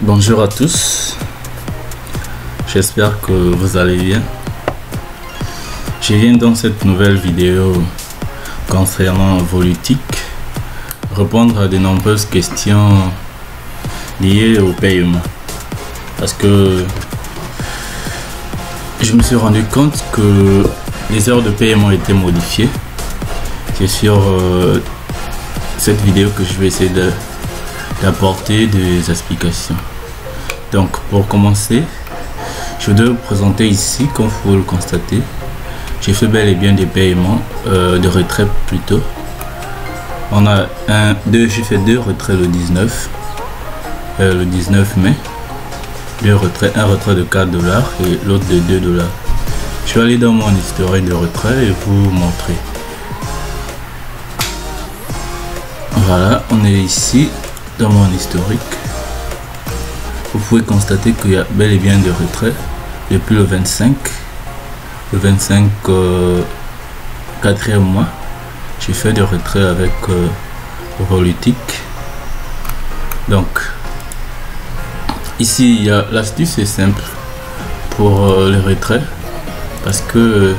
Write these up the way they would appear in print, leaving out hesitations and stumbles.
Bonjour à tous, j'espère que vous allez bien. Je viens dans cette nouvelle vidéo concernant Volutique répondre à de nombreuses questions liées au paiement, parce que je me suis rendu compte que les heures de paiement étaient modifiées. C'est sur cette vidéo que je vais essayer d'apporter des explications. Donc pour commencer, je voudrais vous présenter ici, comme vous pouvez le constater, j'ai fait bel et bien des paiements de retrait plutôt. On a j'ai fait deux retraits le 19 mai, un retrait de 4 $ et l'autre de 2 $. Je vais aller dans mon historique de retrait et vous montrer. Voilà, on est ici dans mon historique. Vous pouvez constater qu'il y a bel et bien de retraits depuis le 25 4e mois. J'ai fait des retraits avec Volutique. Donc ici il y a l'astuce est simple pour les retraits, parce que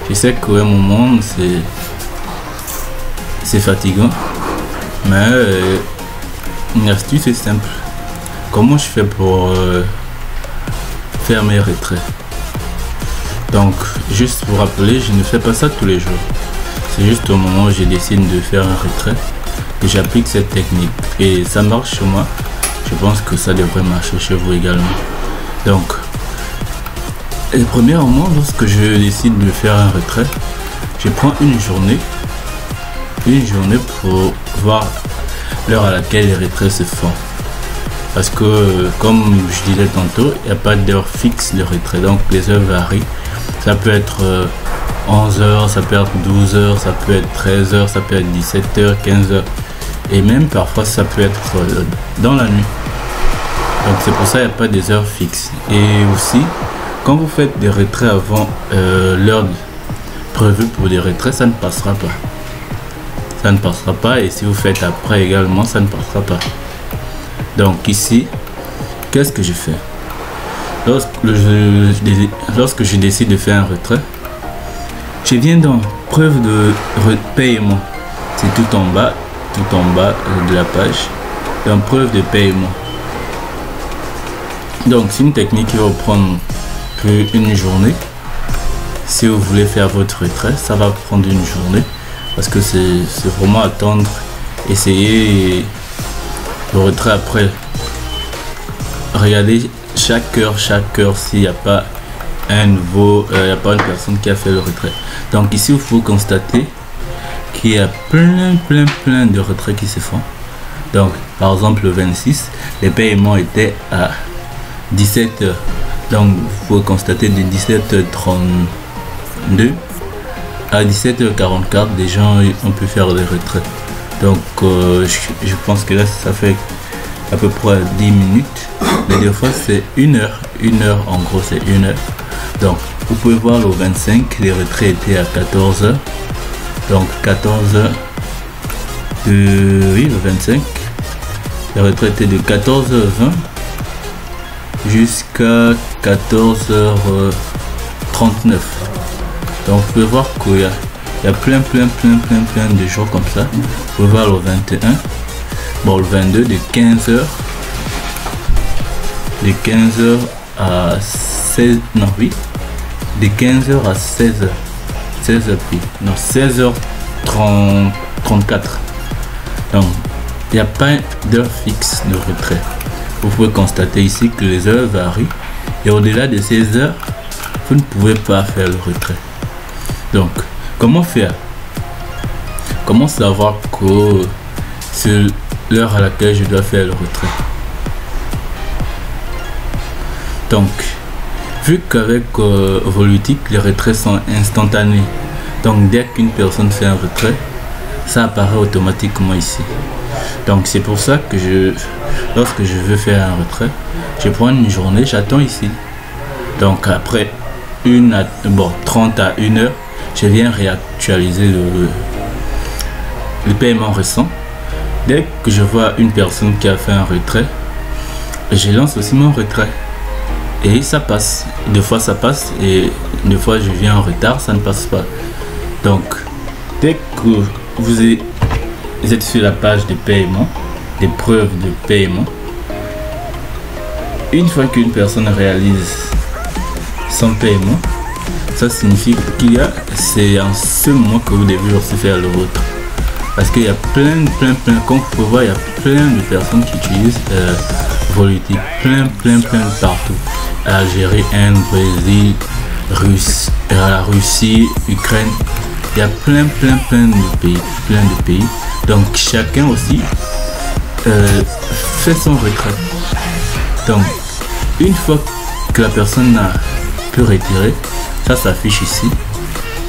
je sais qu'à un moment c'est fatigant, mais une astuce est simple. Comment je fais pour faire mes retraits? Donc juste pour rappeler, je ne fais pas ça tous les jours. C'est juste au moment où je décide de faire un retrait que j'applique cette technique, et ça marche chez moi. Je pense que ça devrait marcher chez vous également. Donc premièrement, lorsque je décide de faire un retrait, je prends une journée pour voir l'heure à laquelle les retraits se font, parce que comme je disais tantôt, il n'y a pas d'heure fixe de retrait, donc les heures varient. Ça peut être 11 h, ça peut être 12 h, ça peut être 13 h, ça peut être 17 h, 15 h, et même parfois ça peut être dans la nuit. Donc c'est pour ça qu'il n'y a pas des heures fixes. Et aussi, quand vous faites des retraits avant l'heure prévue pour des retraits, ça ne passera pas. Ça ne passera pas, et si vous faites après également, ça ne passera pas. Donc ici, qu'est-ce que je fais? Lorsque je décide de faire un retrait, je viens dans preuve de paiement. C'est tout en bas de la page, dans preuve de paiement. Donc c'est une technique qui va prendre une journée. Si vous voulez faire votre retrait, ça va prendre une journée, parce que c'est vraiment attendre, essayer le retrait après. Regardez chaque heure s'il n'y a pas une personne qui a fait le retrait. Donc ici, il faut constater qu'il y a plein de retraits qui se font. Donc par exemple le 26, les paiements étaient à 17 h. Donc vous pouvez constater de 17h32 à 17h44, des gens ont pu faire des retraits. Donc je pense que là ça fait à peu près 10 minutes, mais des fois c'est une heure en gros, c'est 1 heure. Donc vous pouvez voir le 25, les retraits étaient à 14 h. Donc 14 h le 25, les retraits étaient de 14h20 jusqu'à 14h39. Donc vous pouvez voir qu'il y a plein de jours comme ça. Vous pouvez voir le 21, bon le 22 de 15h à 16, non oui, de 15h à 16h, 16h puis non 16h34. Donc il n'y a pas d'heure fixe de retrait. Vous pouvez constater ici que les heures varient, et au-delà de ces heures, vous ne pouvez pas faire le retrait. Donc comment faire? Comment savoir que c'est l'heure à laquelle je dois faire le retrait? Donc vu qu'avec Volutique, les retraits sont instantanés, donc dès qu'une personne fait un retrait, ça apparaît automatiquement ici. Donc c'est pour ça que lorsque je veux faire un retrait, je prends une journée, j'attends ici. Donc après 30 à 1 heure, je viens réactualiser le paiement récent. Dès que je vois une personne qui a fait un retrait, je lance aussi mon retrait et ça passe. Des fois ça passe et des fois je viens en retard, ça ne passe pas. Donc dès que vous êtes sur la page de paiement, des preuves de paiement, une fois qu'une personne réalise son paiement, ça signifie c'est en ce moment que vous devez aussi faire le vôtre. Parce qu'il y a plein, comme vous pouvez voir, il y a plein de personnes qui utilisent Volutic, plein partout. Algérie, Inde, Brésil, la Russie, Ukraine, il y a plein de pays. Donc chacun aussi fait son retrait. Donc une fois que la personne a pu retirer, ça s'affiche ici.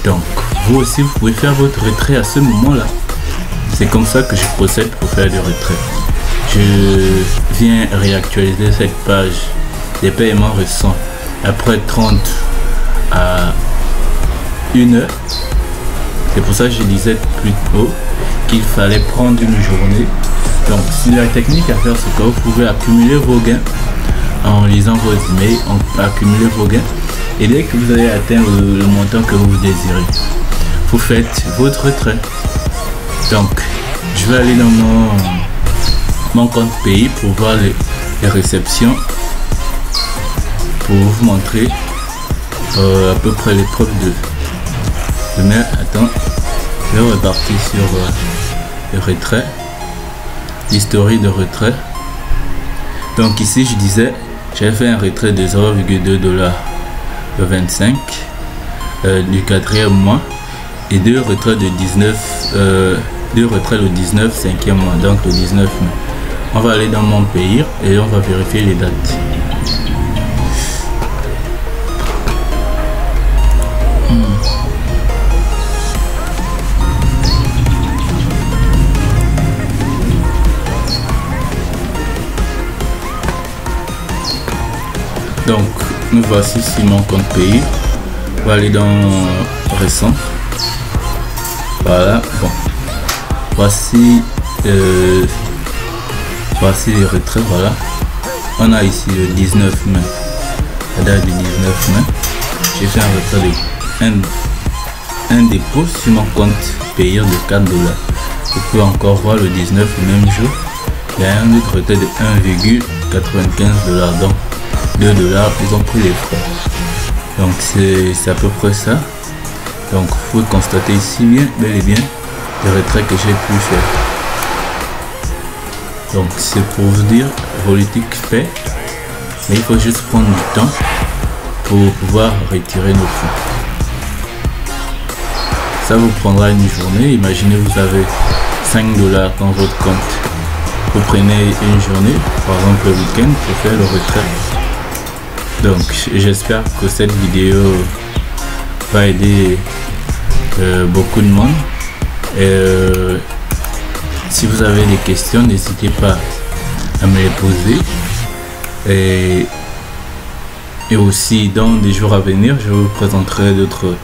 Donc vous aussi vous pouvez faire votre retrait à ce moment là. C'est comme ça que je procède pour faire des retraits. Je viens réactualiser cette page des paiements récents après 30 à 1 heure. C'est pour ça que je disais plus tôt qu'il fallait prendre une journée. Donc si la technique à faire, c'est que vous pouvez accumuler vos gains en lisant vos emails, accumuler vos gains, et dès que vous avez atteint le montant que vous désirez, vous faites votre retrait. Donc je vais aller dans mon compte pays pour voir les réceptions, pour vous montrer à peu près les preuves de mais attends, je vais repartir sur le retrait, l'historique de retrait. Donc ici je disais j'ai fait un retrait de 0,2 $ le 25 du 4e mois et deux retraits de 19 deux retraits le 19 5e mois, donc le 19 mai. On va aller dans mon pays et on va vérifier les dates. Donc nous voici sur mon compte pays. On va aller dans récent. Voilà, bon. Voici les retraits. Voilà, on a ici le 19 mai, la date du 19 mai. J'ai fait un retrait de un dépôt sur mon compte payeur de 4 $. Vous pouvez encore voir le 19 le même jour. Il y a un autre retrait de 1,95 $. Donc 2 $, ils ont pris les frais. Donc c'est à peu près ça. Donc vous pouvez constater ici bel et bien les retraits que j'ai pu faire. Donc c'est pour vous dire, Volutic fait, mais il faut juste prendre du temps pour pouvoir retirer nos fonds. Ça vous prendra une journée. Imaginez vous avez 5 $ dans votre compte. Vous prenez une journée, par exemple le week-end, pour faire le retrait. Donc j'espère que cette vidéo va aider beaucoup de monde. Et si vous avez des questions, n'hésitez pas à me les poser. Et aussi dans des jours à venir, je vous présenterai d'autres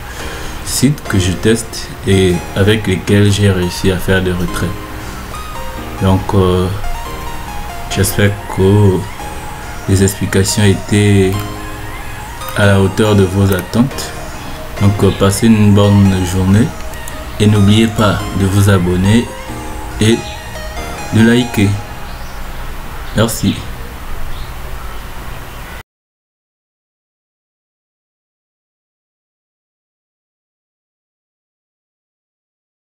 sites que je teste et avec lesquels j'ai réussi à faire des retraits. Donc j'espère que les explications étaient à la hauteur de vos attentes. Donc passez une bonne journée et n'oubliez pas de vous abonner et de liker. Merci.